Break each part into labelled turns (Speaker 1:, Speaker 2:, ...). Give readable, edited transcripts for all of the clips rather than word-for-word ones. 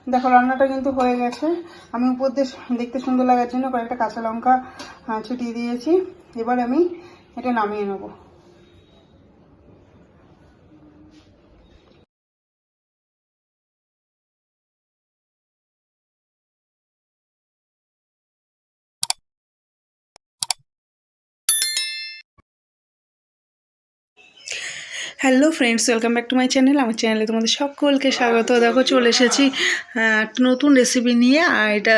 Speaker 1: দেখো রান্নাটা কিন্তু হয়ে গেছে। আমি উপর দিয়ে দেখতে সুন্দর লাগার জন্য কয়েকটা কাঁচা লঙ্কা ছিটিয়ে দিয়েছি। এবার আমি এটা নামিয়ে নেবো। Hello friends, welcome back to my channel. আমার চ্যানেলে তোমাদের সকলকে স্বাগত। দেখো চলে এসেছি একটা নতুন রেসিপি নিয়ে। আর এটা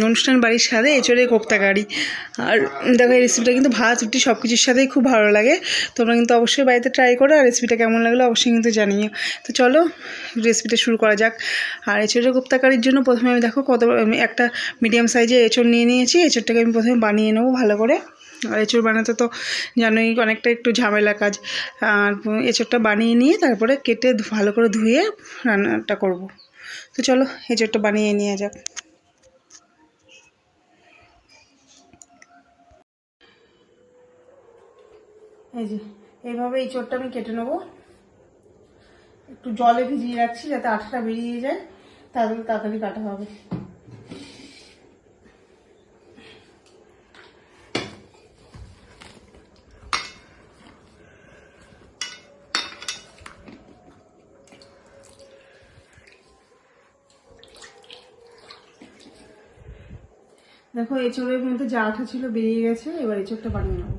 Speaker 1: অনুষ্ঠান বাড়ির সাথে এঁচড়ে কোপ্তা কারি। আর দেখো এই রেসিপিটা কিন্তু ভাত রুটি সব কিছুর সাথেই খুব ভালো লাগে। তোমরা কিন্তু অবশ্যই বাড়িতে ট্রাই করো। আর রেসিপিটা কেমন লাগলো অবশ্যই কিন্তু জানিও। তো চলো রেসিপিটা শুরু করা যাক। আর এঁচড়ে কোপ্তা কারির জন্য প্রথমে আমি দেখো আমি একটা মিডিয়াম সাইজের এঁচড় নিয়ে নিয়েছি। এঁচড়টাকে আমি প্রথমে বানিয়ে নেবো ভালো করে। আর এঁচড় বানাতে তো জানোই অনেকটা একটু ঝামেলা কাজ। আর এঁচড়টা বানিয়ে নিয়ে তারপরে কেটে ভালো করে ধুয়ে রান্নাটা করব। তো চলো এঁচড়টা বানিয়ে নিয়ে যাক। এই যে এইভাবে এঁচড়টা আমি কেটে নেবো। একটু জলে ভিজিয়ে রাখছি যাতে আঠাটা বেরিয়ে যায়, তাহলে তাড়াতাড়ি কাটা হবে। দেখো এঁচড়ের মধ্যে যা আঠা ছিল বেরিয়ে গেছে। এবার এঁচড়টা বানিয়ে নেবো।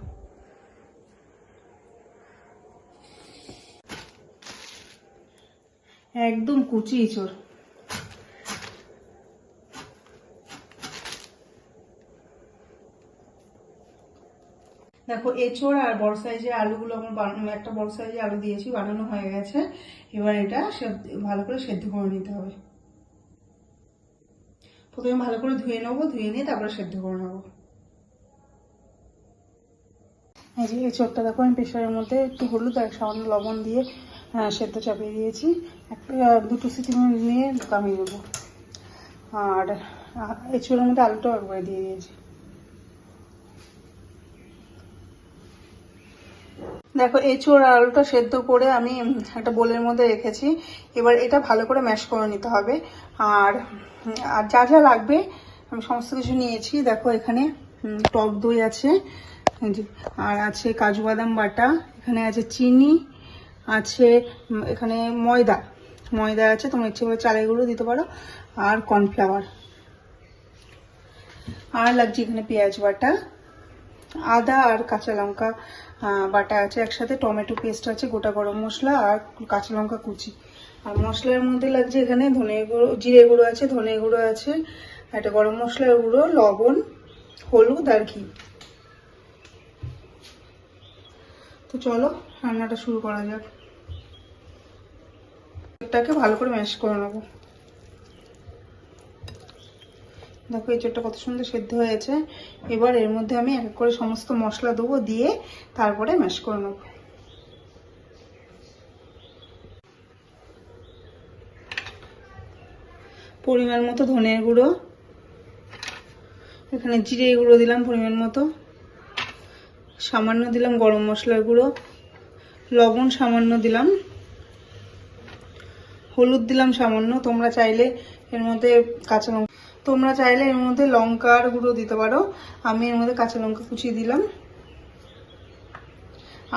Speaker 1: একদম কুচি এঁচড়। দেখো এঁচড় আর বড় সাইজের আলুগুলো আমার বানানো, একটা বড় সাইজের আলু দিয়েছি, বানানো হয়ে গেছে। এবার এটা ভালো করে সেদ্ধ করে নিতে হবে। প্রথমে ভালো করে ধুয়ে নেবো, ধুয়ে নিয়ে তারপরে সেদ্ধ করে নেবো। এই যে এঁচড়টা দেখো আমি প্রেশারের মধ্যে একটু হলুদ আর সামান্য লবণ দিয়ে সেদ্ধ চাপিয়ে দিয়েছি। একটা দুটো সিটি নিয়ে নামিয়ে দেবো। আর এঁচড়ের মধ্যে আলুটাও একবারে দিয়ে দিয়েছি। দেখো এঁচড় আর আলুটা সেদ্ধ করে আমি একটা বোলের মধ্যে রেখেছি। এবার এটা ভালো করে ম্যাশ করে নিতে হবে। আর আর যা যা লাগবে আমি সমস্ত কিছু নিয়েছি। দেখো এখানে টক দই আছে, আর আছে কাজু বাদাম বাটা, এখানে আছে চিনি আছে, এখানে ময়দা ময়দা আছে, তোমার ইচ্ছে করে চালের গুঁড়ো দিতে পারো, আর কর্নফ্লাওয়ার। আর লাগছে এখানে পেঁয়াজ বাটা, আদা আর কাঁচা লঙ্কা বাটা আছে একসাথে, টমেটো পেস্ট আছে, গোটা গরম মশলা আর কাঁচা লঙ্কা কুচি। আর মশলার মধ্যে লাগছে এখানে ধনে গুঁড়ো, জিরে গুঁড়ো আছে, ধনে গুঁড়ো আছে, একটা গরম মশলার গুঁড়ো, লবণ, হলুদ আর ঘি। তো চলো রান্নাটা শুরু করা যাক। এটাকে ভালো করে ম্যাশ করে নেবো। দেখো এঁচড়টা কত সুন্দর সেদ্ধ হয়েছে। এবার এর মধ্যে আমি এক এক করে সমস্ত মশলা দেবো, দিয়ে তারপরে ম্যাশ করে নেবো। পরিমাণ মতো ধনের গুঁড়ো, এখানে জিরে গুঁড়ো দিলাম পরিমাণ মতো, সামান্য দিলাম গরম মশলার গুঁড়ো, লবণ সামান্য দিলাম, হলুদ দিলাম সামান্য। তোমরা চাইলে এর মধ্যে লঙ্কার গুঁড়ো দিতে পারো। আমি এর মধ্যে কাঁচা লঙ্কা কুচিয়ে দিলাম।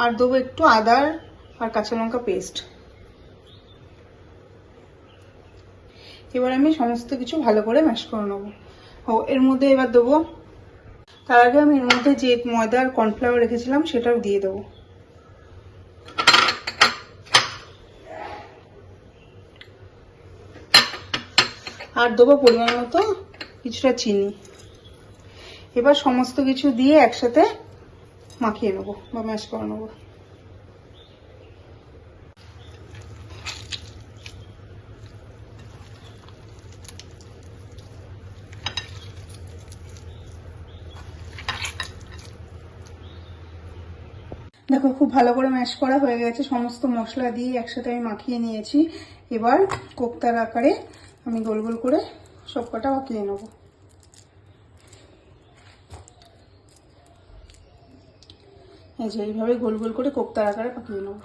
Speaker 1: আর দেবো একটু আদার আর কাঁচা লঙ্কা পেস্ট। এবার আমি সমস্ত কিছু ভালো করে ম্যাশ করে নেবো। এর মধ্যে এবার দেবো, তার আগে আমি এর মধ্যে যে ময়দা আর কর্নফ্লাওয়ার রেখেছিলাম সেটাও দিয়ে দেবো। আর দেবো পরিমাণ মতো কিছুটা চিনি। এবার সমস্ত কিছু দিয়ে একসাথে মাখিয়ে নেবো বা ম্যাশ করে নেবো। দেখো খুব ভালো করে ম্যাশ করা হয়ে গেছে, সমস্ত মশলা দিয়ে একসাথে আমি মাখিয়ে নিয়েছি। এবার কোপ্তার আকারে আমি গোল গোল করে সব কটা মাখিয়ে নেবো। এই যে এইভাবে গোল গোল করে কোপ্তার আকারে পাকিয়ে নেবো।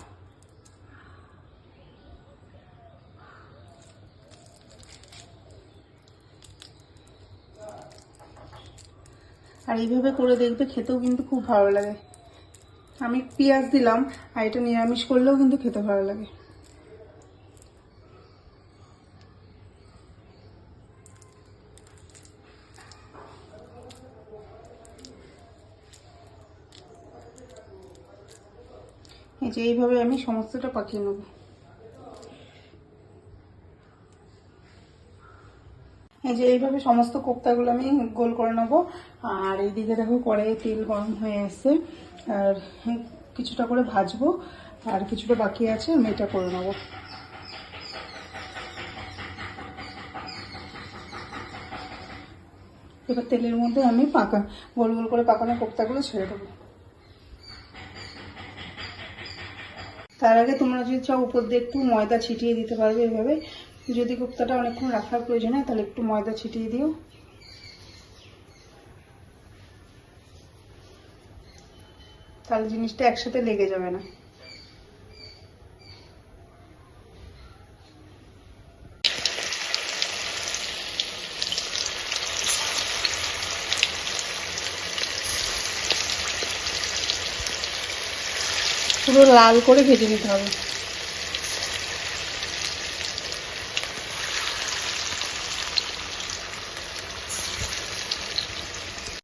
Speaker 1: আর এইভাবে করে দেখবে, খেতেও কিন্তু খুব ভালো লাগে। আমি পেঁয়াজ দিলাম, আর এটা নিরামিষ করলেও কিন্তু খেতে ভালো লাগে। এই যে এইভাবে আমি সমস্তটা পাকিয়ে নেব। এই যে এইভাবে সমস্ত কোপ্তাগুলো আমি গোল করে নেব। আর এইদিকে দেখো কড়াইয়ে তেল গরম হয়ে আসছে, আর কিছুটা করে ভাজবো, আর কিছুটা বাকি আছে, আমি এটা করে নেব। এবার তেলের মধ্যে আমি গোল গোল করে পাকানো কোপ্তাগুলো ছেড়ে দেবো। তার আগে তোমরা যদি চাও উপর দিয়ে একটু ময়দা ছিটিয়ে দিতে পারবে। এভাবে যদি কোপ্তাটা অনেকক্ষণ রাখার প্রয়োজন হয় তাহলে একটু ময়দা ছিটিয়ে দিও। তাহলে জিনিসটা একসাথে লেগে যাবে না। পুরো লাল করে ভেজে নিতে হবে।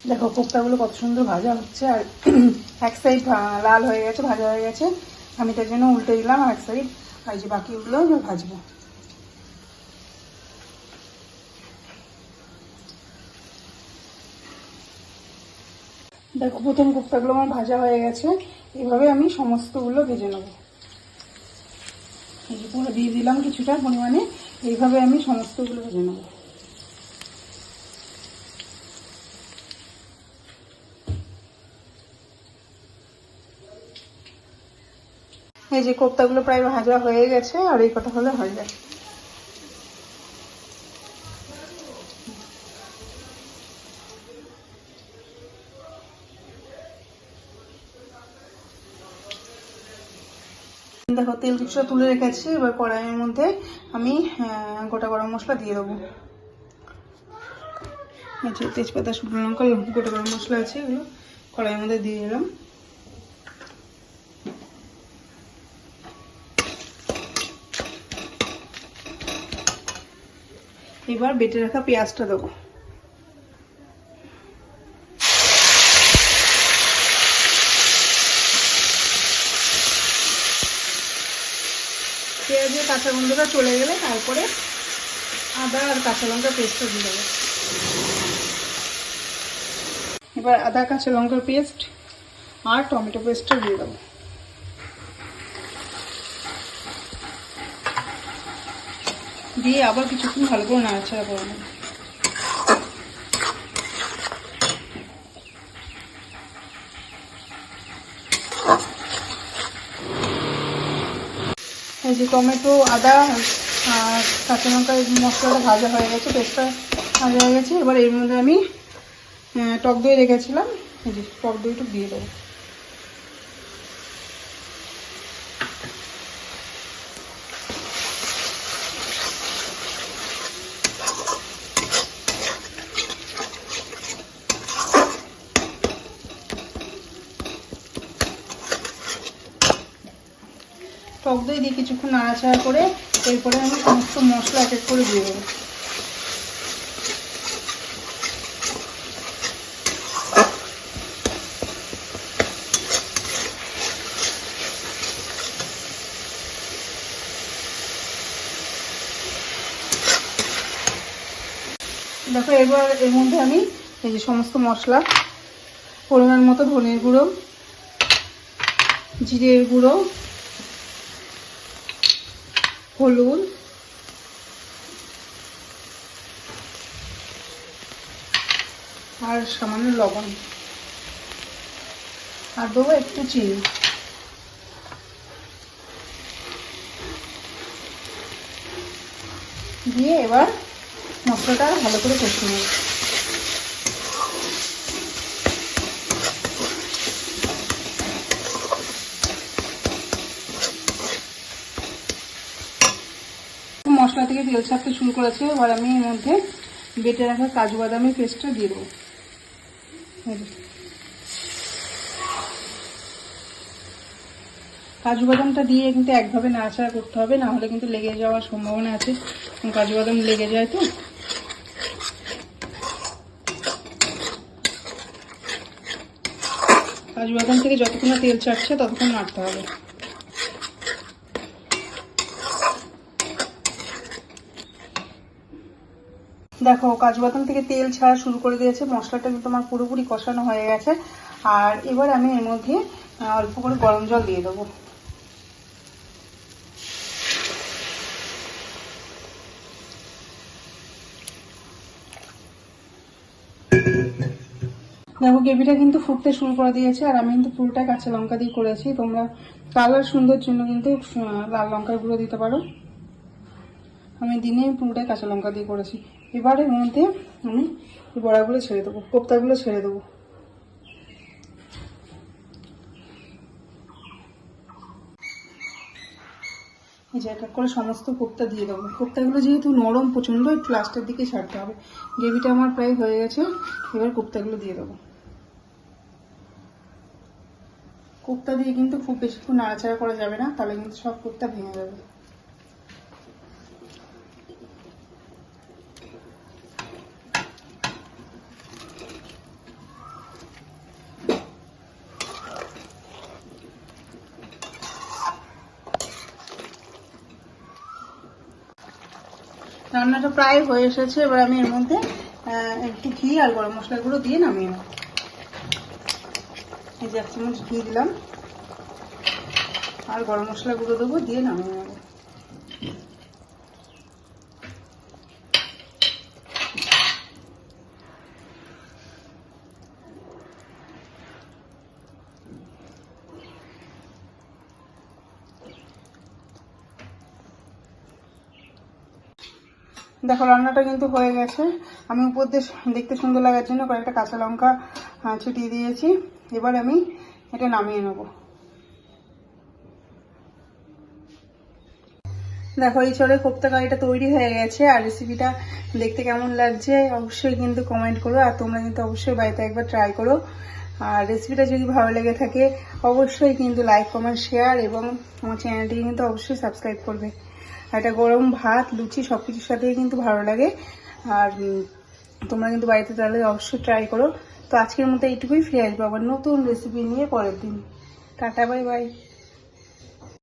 Speaker 1: দেখো কোপ্তাগুলো কত সুন্দর ভাজা হচ্ছে, আর এক সাইড লাল হয়ে গেছে, ভাজা হয়ে গেছে। আমি তার জন্য উল্টে দিলাম এক সাইড, আর যে বাকিগুলো ভাজবো। দেখো প্রথম কোপ্তাগুলো আমার ভাজা হয়ে গেছে। এভাবে আমি সমস্তগুলো ভেজে নেব। এই যে পুরো দিয়ে দিলাম কিছুটা পরিমাণে, এইভাবে আমি সমস্তগুলো ভেজে নেব। এই যে কোপ্তাগুলো প্রায় ভাজা হয়ে গেছে, আর এই কটা হলে হয়ে যায়। দেখো তেল কিছুটা তুলে রেখেছি। এবার কড়াইয়ের মধ্যে আমি গোটা গরম মশলা দিয়ে দেবো। তেজপাতা, শুকনো লঙ্কা, গোটা গরম মশলা আছে, এগুলো কড়াইয়ের মধ্যে দিয়ে দিলাম। এবার বেটে রাখা পেঁয়াজটা দেবো। পেঁয়াজের কাঁচা গন্ধটা চলে গেলে তারপরে আদা আর কাঁচা লঙ্কা পেস্টটা দিয়ে দেবো। এবার আদা কাঁচা লঙ্কার পেস্ট আর টমেটো পেস্টটা দিয়ে দেবো। দিয়ে আবার কিছুক্ষণ ভালো করে নাড়াচাড়া করে নেব। এই যে টমেটো, আদা আর কাঁচা লঙ্কা মশলাটা ভাজা হয়ে গেছে, পেস্টটা ভাজা হয়ে গেছে। এবার এর মধ্যে আমি টক দই রেখেছিলাম, এই যে টক দইটা দিয়ে দেবো। টক দই দিয়ে কিছুক্ষণ নাড়াচাড়া করে এরপরে আমি সমস্ত মশলা এক এক করে দিয়ে দেবো। দেখো এবার এর মধ্যে আমি এই যে সমস্ত মশলা, পরিমাণ মতো ধনের গুঁড়ো, জিরের গুঁড়ো, হলুদ, আর সামান্য লবণ, আর দেবো একটু চিনি। দিয়ে এবার মশলাটা ভালো করে কষিয়ে নেব। মশলা থেকে তেল ছাড়তে শুরু করেছে। এবার আমি এর মধ্যে বেটে রাখা কাজু বাদামের পেস্টটা দিয়ে দেবো। কাজু বাদামটা দিয়ে কিন্তু একভাবে নাড়াচাড়া করতে হবে, না হলে কিন্তু লেগে যাওয়ার সম্ভাবনা আছে। কাজু বাদাম লেগে যায় তো। কাজু বাদাম থেকে যতক্ষণ না তেল ছাড়ছে ততক্ষণ নাড়তে হবে। দেখো কাজু বাদাম থেকে তেল ছাড়া শুরু করে দিয়েছে, মশলাটা কিন্তু আমার পুরোপুরি কষানো হয়ে গেছে। আর এবার আমি এর মধ্যে অল্প করে গরম জল দিয়ে দেবো। দেখো গ্রেভিটা কিন্তু ফুটতে শুরু করে দিয়েছে, আর আমি কিন্তু পুরোটা কাঁচা লঙ্কা দিয়ে করেছি। তোমরা কালার সুন্দর জন্য কিন্তু লাল লঙ্কার গুঁড়ো দিতে পারো। আমি দিনে পুরোটাই কাঁচা লঙ্কা দিয়ে করেছি। এবার এর মধ্যে আমি এই বড়াগুলো ছেড়ে দেবো, কোপ্তাগুলো ছেড়ে দেবো। এই যে এক এক করে সমস্ত কোপ্তা দিয়ে দেবো। কোপ্তাগুলো যেহেতু নরম প্রচণ্ড, একটু লাস্টের দিকে ছাড়তে হবে। গ্রেভিটা আমার প্রায় হয়ে গেছে, এবার কোপ্তাগুলো দিয়ে দেবো। কোপ্তা দিয়ে কিন্তু খুব বেশিক্ষণ নাড়াচাড়া করা যাবে না, তাহলে কিন্তু সব কোপ্তা ভেঙে যাবে। রান্নাটা প্রায় হয়ে এসেছে। এবার আমি এর মধ্যে একটু ঘি আর গরম মশলাগুলো দিয়ে নামিয়ে নেব। এই যে 1 চামচ ঘি দিলাম, আর গরম মশলা গুঁড়ো দেবো, দিয়ে নামিয়ে নেব। দেখো রান্নাটা কিন্তু হয়ে গেছে। আমি উপর দিয়ে দেখতে সুন্দর লাগার জন্য কয়েকটা কাঁচা লঙ্কা ছিটিয়ে দিয়েছি। এবার আমি এটা নামিয়ে নেব। দেখো এই চড়ে কোপ্তা কারিটা তৈরি হয়ে গেছে। আর রেসিপিটা দেখতে কেমন লাগছে অবশ্যই কিন্তু কমেন্ট করো, আর তোমরা কিন্তু অবশ্যই বাড়িতে একবার ট্রাই করো। আর রেসিপিটা যদি ভালো লেগে থাকে অবশ্যই কিন্তু লাইক কমেন্ট শেয়ার, এবং আমার চ্যানেলটিকে কিন্তু অবশ্যই সাবস্ক্রাইব করবে। আর এটা গরম ভাত লুচি সব কিছুর সাথেই কিন্তু ভালো লাগে। আর তোমরা কিন্তু বাড়িতে তাহলে অবশ্যই ট্রাই করো। তো আজকের মতো এইটুকুই, ফিরে আসবো আবার নতুন রেসিপি নিয়ে পরের দিন। Tata, bye bye.